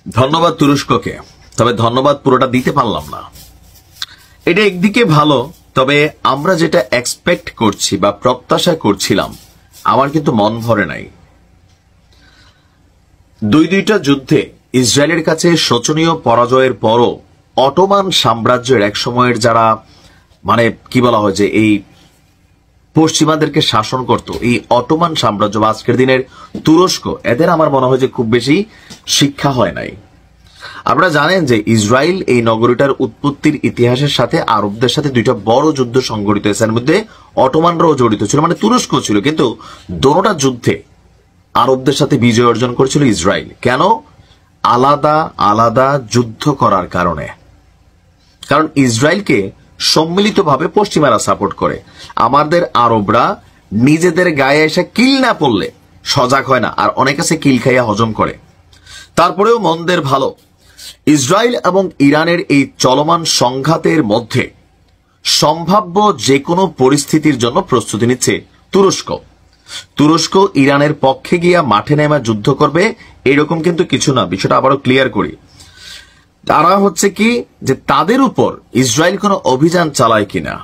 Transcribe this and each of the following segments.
ধন্যবাদ তুরস্ককে, তবে ধন্যবাদ পুরোটা দিতে পারলাম না। এটা একদিকে ভালো, তবে আমরা যেটা এক্সপেক্ট করছি বা প্রত্যাশা করছিলাম আমার কিন্তু মন ভরে নাই। দুইটা যুদ্ধে ইসরায়েলের কাছে শোচনীয় পরাজয়ের পরও অটোমান সাম্রাজ্যের এক সময়ের যারা কি বলা হয় যে এই পশ্চিমাদেরকে শাসন করত, এই অটোমান সাম্রাজ্য বা আজকের দিনের তুরস্ক, এদের আমার মনে হয় যে খুব বেশি শিক্ষা হয় নাই। আপনারা জানেন যে ইসরায়েল এই নগরীটার উৎপত্তির ইতিহাসের সাথে আরবদের সাথে দুইটা বড় যুদ্ধ সংঘটিত হয়েছে। এর মধ্যে অটোমানরাও জড়িত ছিল, তুরস্ক ছিল, কিন্তু দোনোটা যুদ্ধে আরবদের সাথে বিজয় অর্জন করেছিল ইসরায়েল। কেন? আলাদা আলাদা যুদ্ধ করার কারণে। কারণ ইসরায়েলকে সম্মিলিতভাবে পশ্চিমারা সাপোর্ট করে। আমাদের আরবরা নিজেদের গায়ে এসে কিল না পড়লে সজাগ হয় না, আর অনেক আছে কিল খাইয়া হজম করে। তারপরেও মন্দের ভালো, ইসরায়েল এবং ইরানের এই চলমান সংঘাতের মধ্যে সম্ভাব্য যে কোনো পরিস্থিতির জন্য প্রস্তুতি নিচ্ছে তুরস্ক। তুরস্ক ইরানের পক্ষে গিয়া মাঠে নেমে যুদ্ধ করবে এরকম কিন্তু কিছু না। বিষয়টা আবারও ক্লিয়ার করি। তারা হচ্ছে কি যে তাদের উপর ইসরায়েল কোনো অভিযান চালায় কিনা,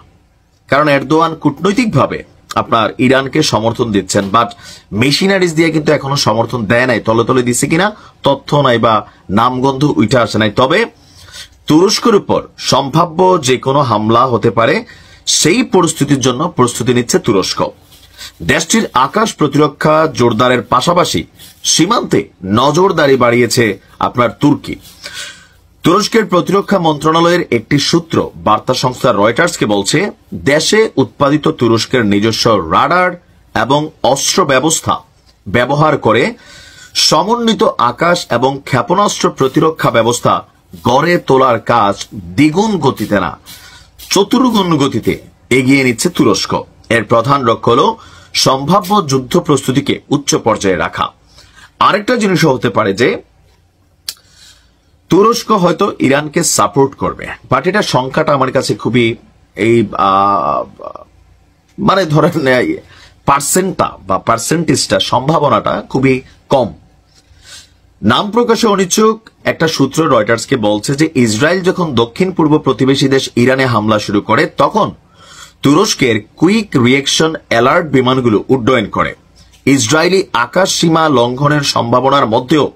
কারণ এরদোয়ান কূটনৈতিকভাবে আপনার ইরানকে সমর্থন দিচ্ছেন, বাট মেশিনারিজ দিয়ে কিন্তু এখনো সমর্থন দেয় নাই। তলে তলে দিচ্ছে কিনা তথ্য নাই বা নামগন্ধ উঠে আসে নাই। তবে তুরস্কের উপর সম্ভাব্য যে কোনো হামলা হতে পারে, সেই পরিস্থিতির জন্য প্রস্তুতি নিচ্ছে তুরস্ক। দেশটির আকাশ প্রতিরক্ষা জোরদারের পাশাপাশি সীমান্তে নজরদারি বাড়িয়েছে আপনার তুর্কি। তুরস্কের প্রতিরক্ষা মন্ত্রণালয়ের একটি সূত্র বার্তা সংস্থা রয়টার্সকে বলছে, দেশে উৎপাদিত তুরস্কের নিজস্ব রাডার এবং অস্ত্র ব্যবস্থা ব্যবহার করে সমন্বিত আকাশ এবং ক্ষেপণাস্ত্র প্রতিরক্ষা ব্যবস্থা গড়ে তোলার কাজ দ্বিগুণ গতিতে না, চতুর্গুণ গতিতে এগিয়ে নিচ্ছে তুরস্ক। এর প্রধান লক্ষ্য হল সম্ভাব্য যুদ্ধ প্রস্তুতিকে উচ্চ পর্যায়ে রাখা। আরেকটা জিনিসও হতে পারে যে তুরস্ক হয়তো ইরানকে সাপোর্ট করবে, বাট এটা সংখ্যাটা আমার কাছে খুবই ধরেন পার্সেন্টেজটা সম্ভাবনাটা খুবই কম। নাম প্রকাশে অনিচ্ছুক একটা সূত্র রয়টার্সকে বলছে যে ইসরায়েল যখন দক্ষিণ পূর্ব প্রতিবেশী দেশ ইরানে হামলা শুরু করে, তখন তুরস্কের কুইক রিয়েকশন অ্যালার্ট বিমানগুলো উড্ডয়ন করে। ইসরায়েলি আকাশ সীমা লঙ্ঘনের সম্ভাবনার মধ্যেও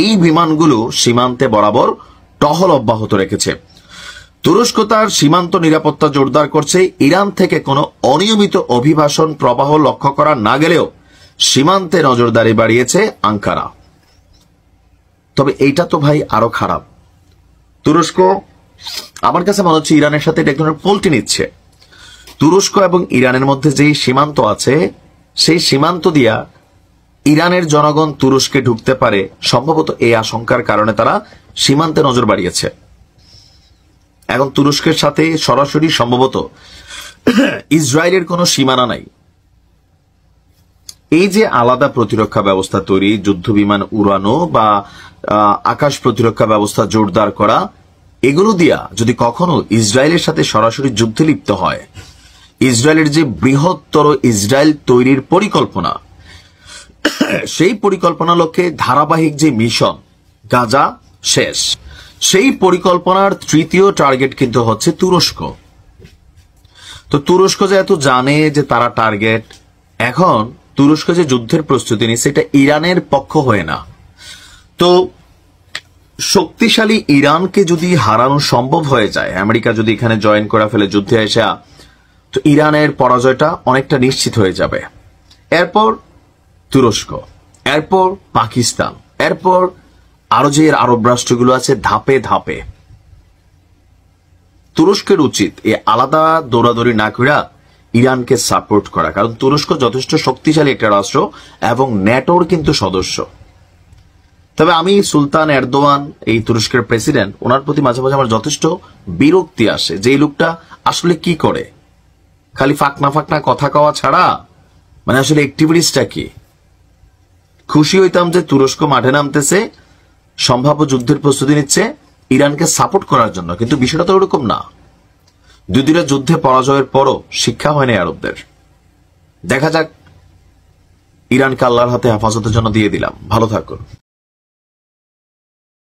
এই বিমানগুলো সীমান্তে বরাবর টহল অব্যাহত রেখেছে। তুরস্ক তার সীমান্ত নিরাপত্তা জোরদার করছে। ইরান থেকে কোনো অনিয়মিত অভিবাসন প্রবাহ লক্ষ্য করা না গেলেও সীমান্তে নজরদারি বাড়িয়েছে আঙ্কারা। তবে এইটা তো ভাই আরো খারাপ। তুরস্ক আমার কাছে মনে হচ্ছে ইরানের সাথে এক ধরনের পোল্টি নিচ্ছে। তুরস্ক এবং ইরানের মধ্যে যে সীমান্ত আছে, সেই সীমান্ত দিয়া ইরানের জনগণ তুরস্কে ঢুকতে পারে, সম্ভবত এই আশঙ্কার কারণে তারা সীমান্তে নজর বাড়িয়েছে। এখন তুরস্কের সাথে সরাসরি সম্ভবত ইসরায়েলের কোনো সীমানা নাই। এই যে আলাদা প্রতিরক্ষা ব্যবস্থা তৈরি, যুদ্ধ বিমান উড়ানো বা আকাশ প্রতিরক্ষা ব্যবস্থা জোরদার করা, এগুলো দিয়া যদি কখনো ইসরায়েলের সাথে সরাসরি যুদ্ধে লিপ্ত হয়, ইসরায়েলের যে বৃহত্তর ইসরায়েল তৈরির পরিকল্পনা, সেই পরিকল্পনা লক্ষ্যে ধারাবাহিক যে মিশন গাজা শেষ, সেই পরিকল্পনার তৃতীয় টার্গেট কিন্তু হচ্ছে তুরস্ক। তো তুরস্ক যে এত জানে যে তারা টার্গেট, এখন তুরস্ক যে যুদ্ধের প্রস্তুতি নিচ্ছে এটা ইরানের পক্ষ হয়ে না। তো শক্তিশালী ইরানকে যদি হারানো সম্ভব হয়ে যায়, আমেরিকা যদি এখানে জয়েন করে ফেলে যুদ্ধে এসে, তো ইরানের পরাজয়টা অনেকটা নিশ্চিত হয়ে যাবে। এরপর তুরস্ক, এরপর পাকিস্তান, এরপর আরো যে আরব রাষ্ট্রগুলো আছে ধাপে ধাপে। তুরস্কের উচিত এই আলাদা দৌড়াদৌড়ি না করে ইরানকে সাপোর্ট করা, কারণ তুরস্ক যথেষ্ট শক্তিশালী একটা রাষ্ট্র এবং ন্যাটোর কিন্তু সদস্য। তবে আমি সুলতান এরদোয়ান, এই তুরস্কের প্রেসিডেন্ট, ওনার প্রতি মাঝে মাঝে আমার যথেষ্ট বিরক্তি আসে যে এই লোকটা আসলে কি করে, খালি ফাঁকনা ফাঁকনা কথা কওয়া ছাড়া আসলে অ্যাক্টিভিটিসটা কি। খুশি হইতাম যে তুরস্ক মাঠে নামতেছে, সম্ভাব্য যুদ্ধের প্রস্তুতি নিচ্ছে ইরানকে সাপোর্ট করার জন্য, কিন্তু বিষয়টা তো ওরকম না। দুদিরা যুদ্ধে পরাজয়ের পরও শিক্ষা হয়নি আরবদের। দেখা যাক, ইরানকে আল্লাহর হাতে হেফাজতের জন্য দিয়ে দিলাম। ভালো থাকুন।